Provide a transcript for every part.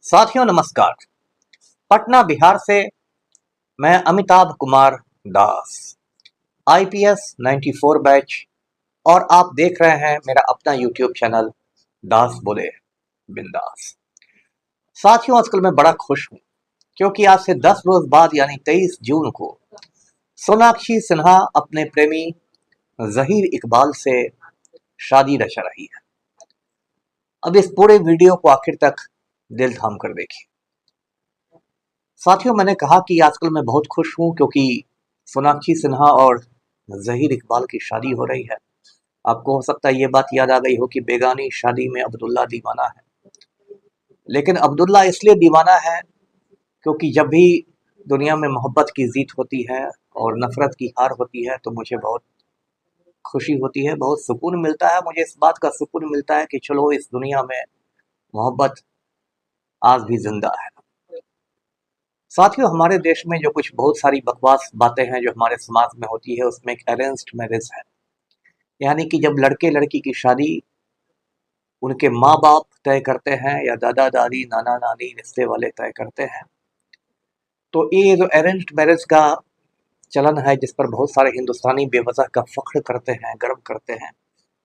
साथियों नमस्कार। पटना बिहार से मैं अमिताभ कुमार दास, आईपीएस 94 बैच, और आप देख रहे हैं मेरा अपना यूट्यूब चैनल दास बोले बिंदास। साथियों आजकल मैं बड़ा खुश हूं क्योंकि आज से 10 रोज बाद यानी 23 जून को सोनाक्षी सिन्हा अपने प्रेमी जहीर इकबाल से शादी रचा रही है। अब इस पूरे वीडियो को आखिर तक दिल थाम कर देखिए। साथियों मैंने कहा कि आजकल मैं बहुत खुश हूं क्योंकि सोनाक्षी सिन्हा और जहीर इकबाल की शादी हो रही है। आपको हो सकता है ये बात याद आ गई हो कि बेगानी शादी में अब्दुल्ला दीवाना है, लेकिन अब्दुल्ला इसलिए दीवाना है क्योंकि जब भी दुनिया में मोहब्बत की जीत होती है और नफरत की हार होती है तो मुझे बहुत खुशी होती है, बहुत सुकून मिलता है। मुझे इस बात का सुकून मिलता है कि चलो इस दुनिया में मोहब्बत आज भी जिंदा है। साथियों हमारे देश में जो कुछ बहुत सारी बकवास बातें हैं जो हमारे समाज में होती है उसमें एक अरेंज्ड मैरिज है, यानी कि जब लड़के लड़की की शादी उनके माँ बाप तय करते हैं या दादा दादी नाना नानी रिश्ते वाले तय करते हैं। तो ये जो अरेंज्ड मैरिज का चलन है जिस पर बहुत सारे हिंदुस्तानी बेवजह का फख्र करते हैं, गर्व करते हैं,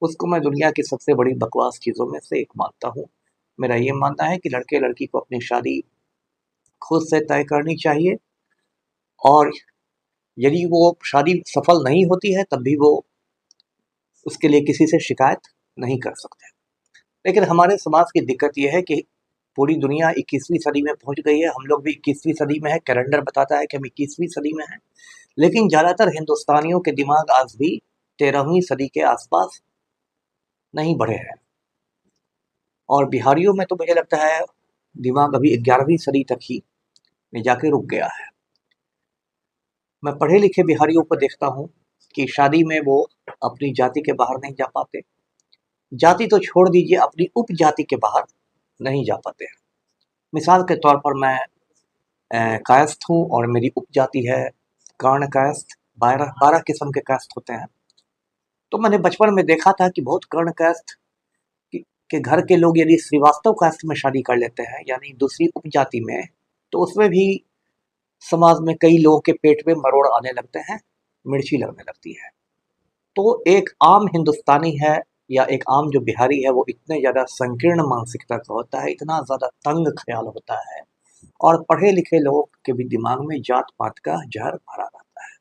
उसको मैं दुनिया की सबसे बड़ी बकवास चीज़ों में से एक मानता हूँ। मेरा ये मानना है कि लड़के लड़की को अपनी शादी खुद से तय करनी चाहिए और यदि वो शादी सफल नहीं होती है तब भी वो उसके लिए किसी से शिकायत नहीं कर सकते। लेकिन हमारे समाज की दिक्कत यह है कि पूरी दुनिया 21वीं सदी में पहुंच गई है, हम लोग भी 21वीं सदी में है, कैलेंडर बताता है कि हम 21वीं सदी में हैं, लेकिन ज़्यादातर हिंदुस्तानियों के दिमाग आज भी 13वीं सदी के आसपास नहीं बढ़े हैं और बिहारियों में तो मुझे लगता है दिमाग अभी 11वीं सदी तक ही में जाके रुक गया है। मैं पढ़े लिखे बिहारियों को देखता हूँ कि शादी में वो अपनी जाति के बाहर नहीं जा पाते, जाति तो छोड़ दीजिए अपनी उपजाति के बाहर नहीं जा पाते हैं। मिसाल के तौर पर मैं कायस्थ हूँ और मेरी उपजाति है कर्ण कायस्थ। 12 किस्म के कायस्थ होते हैं। तो मैंने बचपन में देखा था कि बहुत कर्ण कायस्थ के घर के लोग यदि श्रीवास्तव कायस्थ में शादी कर लेते हैं यानी दूसरी उपजाति में, तो उसमें भी समाज में कई लोगों के पेट में मरोड़ आने लगते हैं, मिर्ची लगने लगती है। तो एक आम हिंदुस्तानी है या एक आम जो बिहारी है वो इतने ज़्यादा संकीर्ण मानसिकता का होता है, इतना ज़्यादा तंग ख्याल होता है और पढ़े लिखे लोगों के भी दिमाग में जात पात का जहर भरा रहता है।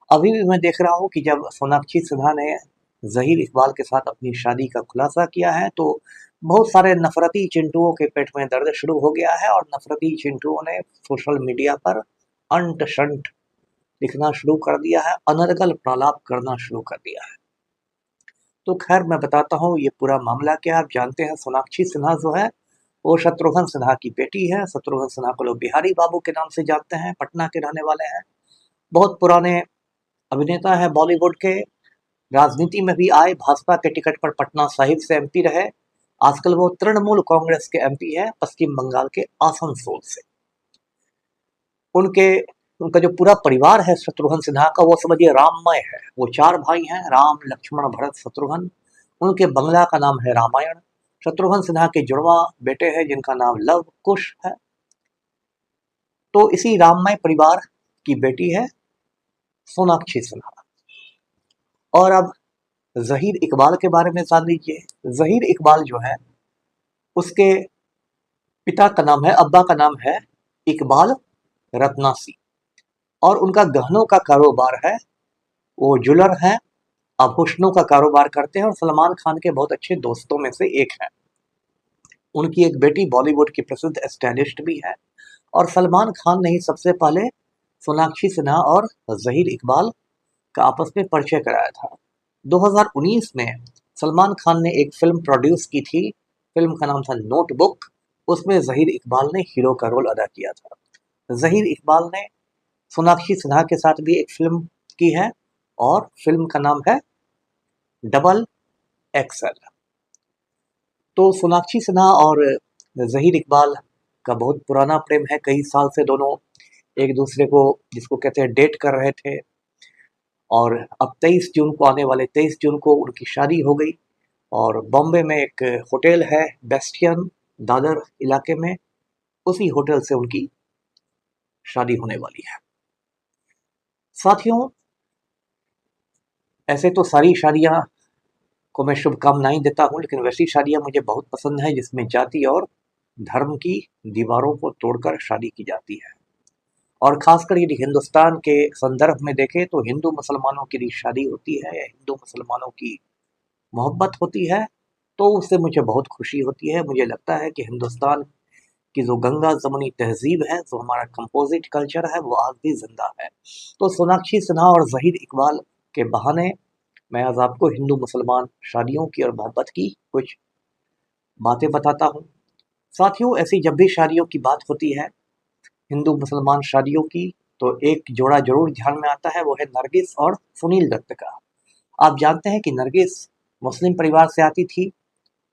अभी भी मैं देख रहा हूँ कि जब सोनाक्षी सिन्हा ने जहीर इकबाल के साथ अपनी शादी का खुलासा किया है तो बहुत सारे नफरती चिंटुओं के पेट में दर्द शुरू हो गया है और नफरती चिंटुओं ने सोशल मीडिया पर अंट शंट लिखना शुरू कर दिया है, अनर्गल प्रलाप करना शुरू कर दिया है। तो खैर मैं बताता हूँ ये पूरा मामला क्या है। आप जानते हैं सोनाक्षी सिन्हा जो है वो शत्रुघ्न सिन्हा की बेटी है। शत्रुघ्न सिन्हा को लोग बिहारी बाबू के नाम से जानते हैं, पटना के रहने वाले हैं, बहुत पुराने अभिनेता है बॉलीवुड के, राजनीति में भी आए, भाजपा के टिकट पर पटना साहिब से एमपी रहे। आजकल वो तृणमूल कांग्रेस के एमपी है पश्चिम बंगाल के आसनसोल से। उनके उनका जो पूरा परिवार है शत्रुघ्न सिन्हा का वो समझिए राममय है। वो 4 भाई हैं, राम लक्ष्मण भरत शत्रुघ्न। उनके बंगला का नाम है रामायण। शत्रुघ्न सिन्हा के जुड़वा बेटे हैं जिनका नाम लव कुश है। तो इसी राममय परिवार की बेटी है सोनाक्षी सिन्हा। और अब जहीर इकबाल के बारे में जान लीजिए। जहीर इकबाल जो है उसके पिता का नाम है, अब्बा का नाम है इकबाल रत्नासी और उनका गहनों का कारोबार है। वो ज्वेलर हैं, आभूषणों का कारोबार करते हैं और सलमान खान के बहुत अच्छे दोस्तों में से एक है। उनकी एक बेटी बॉलीवुड की प्रसिद्ध स्टाइलिस्ट भी है और सलमान खान ने ही सबसे पहले सोनाक्षी सिन्हा और जहीर इकबाल का आपस में परिचय कराया था। 2019 में सलमान खान ने एक फिल्म प्रोड्यूस की थी, फिल्म का नाम था नोटबुक। उसमें जहीर इकबाल ने हीरो का रोल अदा किया था। जहीर इकबाल ने सोनाक्षी सिन्हा के साथ भी एक फिल्म की है और फिल्म का नाम है डबल एक्सएल। तो सोनाक्षी सिन्हा और जहीर इकबाल का बहुत पुराना प्रेम है। कई साल से दोनों एक दूसरे को जिसको कहते हैं डेट कर रहे थे और अब 23 जून को आने वाले 23 जून को उनकी शादी हो गई। और बॉम्बे में एक होटल है बेस्टियन दादर इलाके में, उसी होटल से उनकी शादी होने वाली है। साथियों, ऐसे तो सारी शादियां को मैं शुभकामनाएं देता हूं, लेकिन वैसी शादियां मुझे बहुत पसंद है जिसमें जाति और धर्म की दीवारों को तोड़कर शादी की जाती है। और खासकर यदि हिंदुस्तान के संदर्भ में देखें तो हिंदू मुसलमानों की यदि शादी होती है या हिंदू मुसलमानों की मोहब्बत होती है तो उससे मुझे बहुत खुशी होती है। मुझे लगता है कि हिंदुस्तान की जो गंगा जमुनी तहजीब है, जो हमारा कंपोजिट कल्चर है, वो आज भी जिंदा है। तो सोनाक्षी सिन्हा और जहीर इकबाल के बहाने मैं आज आपको हिंदू मुसलमान शादियों की और मोहब्बत की कुछ बातें बताता हूँ। साथियों, ऐसी जब भी शादियों की बात होती है, हिंदू मुसलमान शादियों की, तो एक जोड़ा जरूर ध्यान में आता है, वो है नरगिस और सुनील दत्त का। आप जानते हैं कि नरगिस मुस्लिम परिवार से आती थी।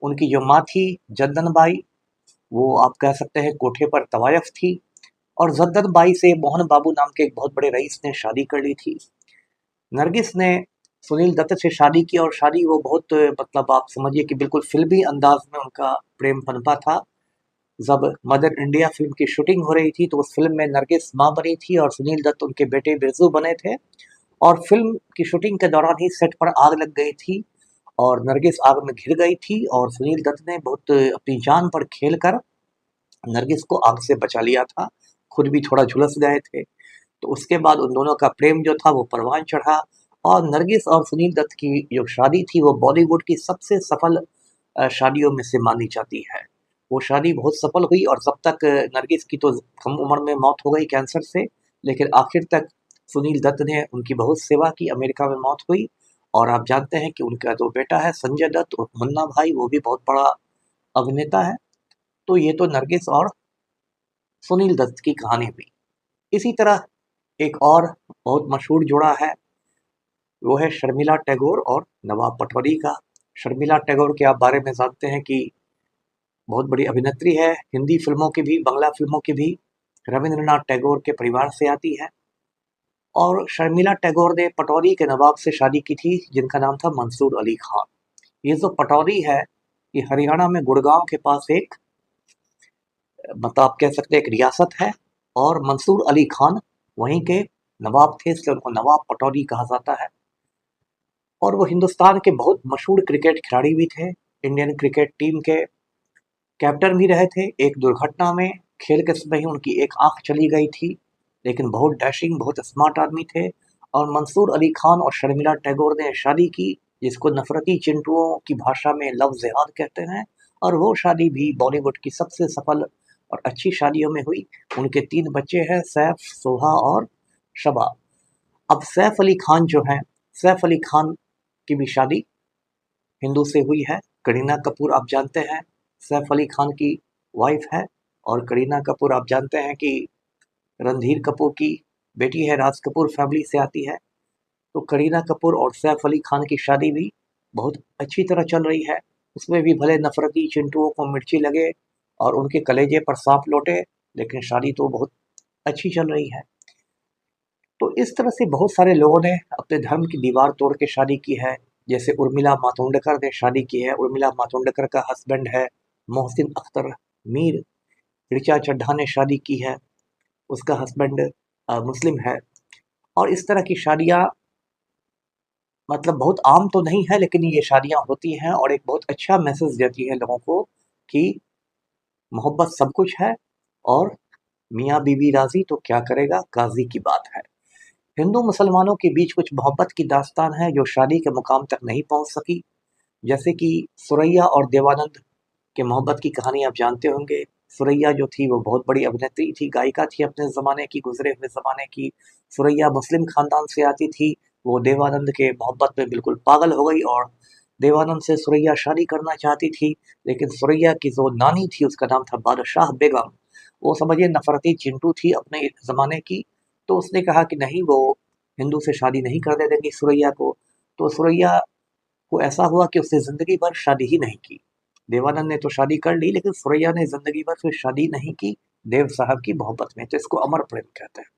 उनकी जो माँ थी जद्दन बाई, वो आप कह सकते हैं कोठे पर तवायफ थी, और जद्दन बाई से मोहन बाबू नाम के एक बहुत बड़े रईस ने शादी कर ली थी। नरगिस ने सुनील दत्त से शादी की और शादी वो बहुत मतलब आप समझिए कि बिल्कुल फिल्मी अंदाज में उनका प्रेम पनपा था। जब मदर इंडिया फिल्म की शूटिंग हो रही थी तो उस फिल्म में नरगिस मां बनी थी और सुनील दत्त उनके बेटे बिरजू बने थे। और फिल्म की शूटिंग के दौरान ही सेट पर आग लग गई थी और नरगिस आग में घिर गई थी और सुनील दत्त ने बहुत अपनी जान पर खेल कर नरगिस को आग से बचा लिया था। खुद भी थोड़ा झुलस गए थे। तो उसके बाद उन दोनों का प्रेम जो था वो परवान चढ़ा और नरगिस और सुनील दत्त की जो शादी थी वो बॉलीवुड की सबसे सफल शादियों में से मानी जाती है। वो शादी बहुत सफल हुई और जब तक नरगिस की तो कम उम्र में मौत हो गई कैंसर से, लेकिन आखिर तक सुनील दत्त ने उनकी बहुत सेवा की। अमेरिका में मौत हुई और आप जानते हैं कि उनका जो बेटा है संजय दत्त और मुन्ना भाई, वो भी बहुत बड़ा अभिनेता है। तो ये तो नरगिस और सुनील दत्त की कहानी हुई। इसी तरह एक और बहुत मशहूर जोड़ा है, वो है शर्मिला टैगोर और नवाब पटौदी का। शर्मिला टैगोर के आप बारे में जानते हैं कि बहुत बड़ी अभिनेत्री है, हिंदी फिल्मों की भी, बांग्ला फिल्मों की भी। रविंद्रनाथ टैगोर के परिवार से आती है और शर्मिला टैगोर ने पटौदी के नवाब से शादी की थी जिनका नाम था मंसूर अली खान। ये जो पटौदी है ये हरियाणा में गुड़गांव के पास एक, मतलब आप कह सकते हैं एक रियासत है, और मंसूर अली खान वहीं के नवाब थे, इसलिए उनको नवाब पटौदी कहा जाता है। और वो हिंदुस्तान के बहुत मशहूर क्रिकेट खिलाड़ी भी थे। इंडियन क्रिकेट टीम के कैप्टन भी रहे थे। एक दुर्घटना में खेल के समय ही उनकी एक आंख चली गई थी, लेकिन बहुत डैशिंग, बहुत स्मार्ट आदमी थे। और मंसूर अली खान और शर्मिला टैगोर ने शादी की, जिसको नफरती चिंटुओं की भाषा में लव जिहाद कहते हैं। और वो शादी भी बॉलीवुड की सबसे सफल और अच्छी शादियों में हुई। उनके 3 बच्चे हैं, सैफ, सोहा और शबा। अब सैफ अली खान जो हैं, सैफ अली खान की भी शादी हिंदू से हुई है। करीना कपूर आप जानते हैं सैफ अली खान की वाइफ है, और करीना कपूर आप जानते हैं कि रणधीर कपूर की बेटी है, राज कपूर फैमिली से आती है। तो करीना कपूर और सैफ अली खान की शादी भी बहुत अच्छी तरह चल रही है। उसमें भी भले नफरती चिंटुओं को मिर्ची लगे और उनके कलेजे पर सांप लौटे, लेकिन शादी तो बहुत अच्छी चल रही है। तो इस तरह से बहुत सारे लोगों ने अपने धर्म की दीवार तोड़ के शादी की है। जैसे उर्मिला मातोंडकर ने शादी की है। उर्मिला मातोंडकर का हस्बैंड है मोहसिन अख्तर मीर। ऋचा चड्ढा ने शादी की है, उसका हस्बैंड मुस्लिम है। और इस तरह की शादियां मतलब बहुत आम तो नहीं है, लेकिन ये शादियां होती हैं और एक बहुत अच्छा मैसेज देती है लोगों को कि मोहब्बत सब कुछ है और मियाँ बीवी राजी तो क्या करेगा काजी की बात है। हिंदू मुसलमानों के बीच कुछ मोहब्बत की दास्तान है जो शादी के मुकाम तक नहीं पहुंच सकी। जैसे कि सुरैया और देवानंद के मोहब्बत की कहानी आप जानते होंगे। सुरैया जो थी वो बहुत बड़ी अभिनेत्री थी, गायिका थी अपने ज़माने की, गुजरे हुए ज़माने की। सुरैया मुस्लिम खानदान से आती थी। वो देवानंद के मोहब्बत में बिल्कुल पागल हो गई और देवानंद से सुरैया शादी करना चाहती थी। लेकिन सुरैया की जो नानी थी उसका नाम था बादशाह बेगम। वो समझिए नफरती चिंटू थी अपने ज़माने की। तो उसने कहा कि नहीं, वो हिंदू से शादी नहीं करने देंगी सुरैया को। तो सुरैया को ऐसा हुआ कि उसने ज़िंदगी भर शादी ही नहीं की। देवानंद ने तो शादी कर ली, लेकिन सुरैया ने ज़िंदगी भर फिर शादी नहीं की देव साहब की मोहब्बत में। तो इसको अमर प्रेम कहते हैं।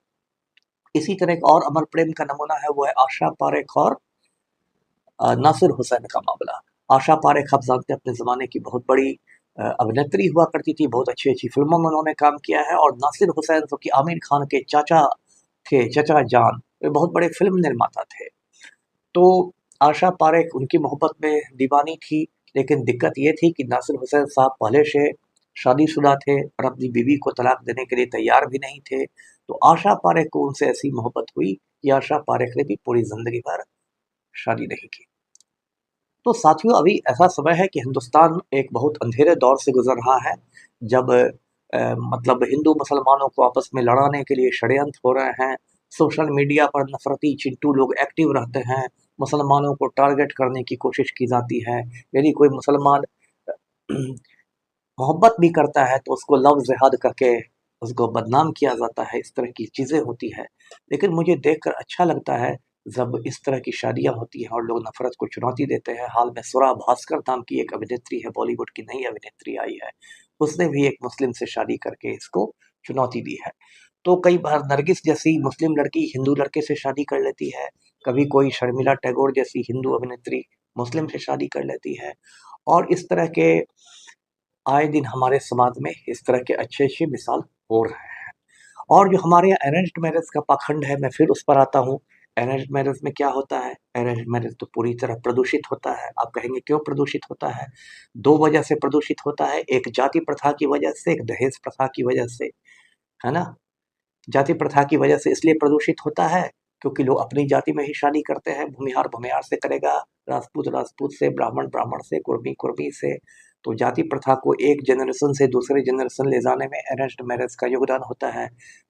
इसी तरह एक और अमर प्रेम का नमूना है, वो है आशा पारेख और नासिर हुसैन का मामला। आशा पारेख आप जानते हैं अपने ज़माने की बहुत बड़ी अभिनेत्री हुआ करती थी, बहुत अच्छी-अच्छी फ़िल्मों में उन्होंने काम किया है। और नासिर हुसैन जो कि आमिर खान के चाचा थे, चचा जान, वे बहुत बड़े फ़िल्म निर्माता थे। तो आशा पारेख उनकी मोहब्बत में दीवानी थी, लेकिन दिक्कत ये थी कि नासिर हुसैन साहब पहले से शादीशुदा थे और अपनी बीवी को तलाक देने के लिए तैयार भी नहीं थे। तो आशा पारेख को उनसे ऐसी मोहब्बत हुई कि आशा पारेख ने भी पूरी ज़िंदगी भर शादी नहीं की। तो साथियों, अभी ऐसा समय है कि हिंदुस्तान एक बहुत अंधेरे दौर से गुजर रहा है, जब मतलब हिंदू मुसलमानों को आपस में लड़ाने के लिए षड्यंत्र हो रहे हैं। सोशल मीडिया पर नफरती चिंटू लोग एक्टिव रहते हैं, मुसलमानों को टारगेट करने की कोशिश की जाती है। यदि कोई मुसलमान मोहब्बत भी करता है तो उसको लव जिहाद करके उसको बदनाम किया जाता है। इस तरह की चीज़ें होती है, लेकिन मुझे देखकर अच्छा लगता है जब इस तरह की शादियां होती हैं और लोग नफरत को चुनौती देते हैं। हाल में सुरा भास्कर नाम की एक अभिनेत्री है, बॉलीवुड की नई अभिनेत्री आई है, उसने भी एक मुस्लिम से शादी करके इसको चुनौती दी है। तो कई बार नरगिस जैसी मुस्लिम लड़की हिंदू लड़के से शादी कर लेती है, कभी कोई शर्मिला टैगोर जैसी हिंदू अभिनेत्री मुस्लिम से शादी कर लेती है। और इस तरह के आए दिन हमारे समाज में इस तरह के अच्छे मिसाल हो रहे हैं। और जो हमारे यहाँ अरेंज्ड मैरिज का पाखंड है, मैं फिर उस पर आता हूँ। अरेंज्ड मैरिज में क्या होता है? अरेंज्ड मैरिज तो पूरी तरह प्रदूषित होता है। आप कहेंगे क्यों प्रदूषित होता है? 2 वजह से प्रदूषित होता है, एक जाति प्रथा की वजह से, एक दहेज प्रथा की वजह से, है ना? जाति प्रथा की वजह से इसलिए प्रदूषित होता है क्योंकि लोग अपनी जाति में ही शादी करते हैं। भूमिहार भूमिहार से करेगा, राजपूत राजपूत से, ब्राह्मण ब्राह्मण से, कुर्मी कुर्मी से। तो जाति प्रथा को एक जनरेशन से दूसरे जनरेशन ले जाने में अरेंज्ड मैरिज का योगदान होता है।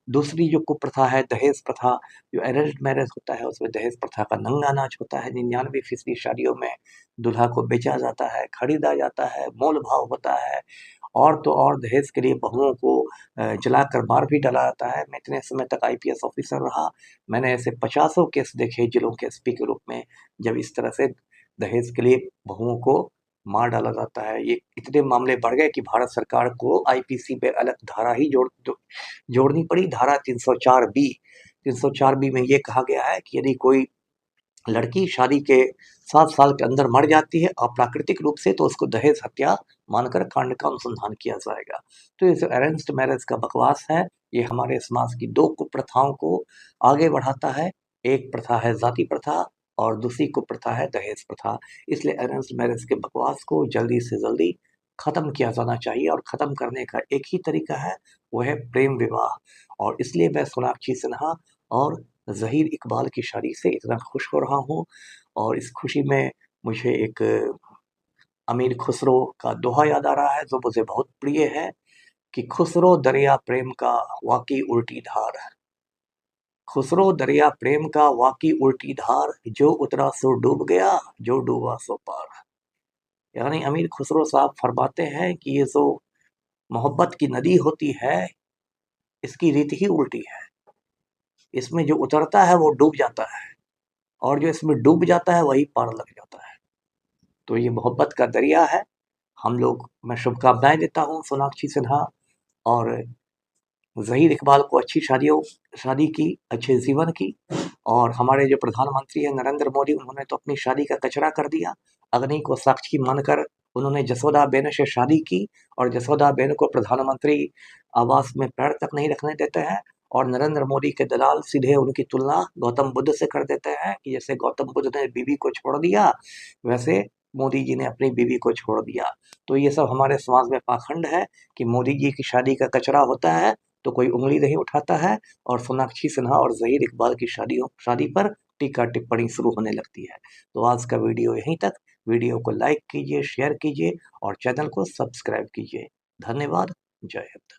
दूसरी जो कुप्रथा है दहेज प्रथा, जो अरेंज्ड मैरिज होता है उसमें दहेज प्रथा का नंगा नाच होता है। 99% शादियों में दूल्हा को बेचा जाता है, खरीदा जाता है, मोल भाव होता है। और तो और दहेज के लिए बहुओं को जलाकर मार भी डाला जाता है। मैं इतने समय तक आईपीएस ऑफिसर रहा, मैंने ऐसे पचासों केस देखे जिलों के एसपी के रूप में, जब इस तरह से दहेज के लिए बहुओं को मार डाला जाता है। ये इतने मामले बढ़ गए कि भारत सरकार को आईपीसी पे अलग धारा ही जोड़नी पड़ी, धारा 304 बी। 304 बी में ये कहा गया है कि यदि कोई लड़की शादी के 7 साल के अंदर मर जाती है अप्राकृतिक रूप से, तो उसको दहेज हत्या मानकर कांड का अनुसंधान किया जाएगा। तो ये जो अरेंज्ड मैरिज का बकवास है, ये हमारे समाज की 2 कुप्रथाओं को आगे बढ़ाता है। एक प्रथा है जाति प्रथा और दूसरी कुप्रथा है दहेज प्रथा। इसलिए अरेंज्ड मैरिज के बकवास को जल्दी से जल्दी खत्म किया जाना चाहिए, और खत्म करने का एक ही तरीका है, वो है प्रेम विवाह। और इसलिए मैं सोनाक्षी सिन्हा और ज़हीर इकबाल की शादी से इतना खुश हो रहा हूँ। और इस खुशी में मुझे एक अमीर खुसरो का दोहा याद आ रहा है जो मुझे बहुत प्रिय है कि खुसरो दरिया प्रेम का वाकी उल्टी धार, खुसरो दरिया प्रेम का वाकी उल्टी धार, जो उतरा सो डूब गया, जो डूबा सो पार। यानी अमीर खुसरो साहब फरमाते हैं कि ये जो मोहब्बत की नदी होती है, इसकी रीत ही उल्टी है। इसमें जो उतरता है वो डूब जाता है, और जो इसमें डूब जाता है वही पार लग जाता है। तो ये मोहब्बत का दरिया है। मैं शुभकामनाएं देता हूँ सोनाक्षी सिन्हा और ज़हीर इकबाल को अच्छी शादी की, अच्छे जीवन की। और हमारे जो प्रधानमंत्री हैं नरेंद्र मोदी, उन्होंने तो अपनी शादी का कचरा कर दिया। अग्नि को साक्षी मानकर उन्होंने जसोदा बेन से शादी की, और जसोदा बेन को प्रधानमंत्री आवास में पैर तक नहीं रखने देते हैं। और नरेंद्र मोदी के दलाल सीधे उनकी तुलना गौतम बुद्ध से कर देते हैं कि जैसे गौतम बुद्ध ने बीवी को छोड़ दिया, वैसे मोदी जी ने अपनी बीवी को छोड़ दिया। तो ये सब हमारे समाज में पाखंड है कि मोदी जी की शादी का कचरा होता है तो कोई उंगली नहीं उठाता है, और सोनाक्षी सिन्हा और ज़हीर इकबाल की शादी पर टीका टिप्पणी शुरू होने लगती है। तो आज का वीडियो यहीं तक। वीडियो को लाइक कीजिए, शेयर कीजिए और चैनल को सब्सक्राइब कीजिए। धन्यवाद। जय हिंद।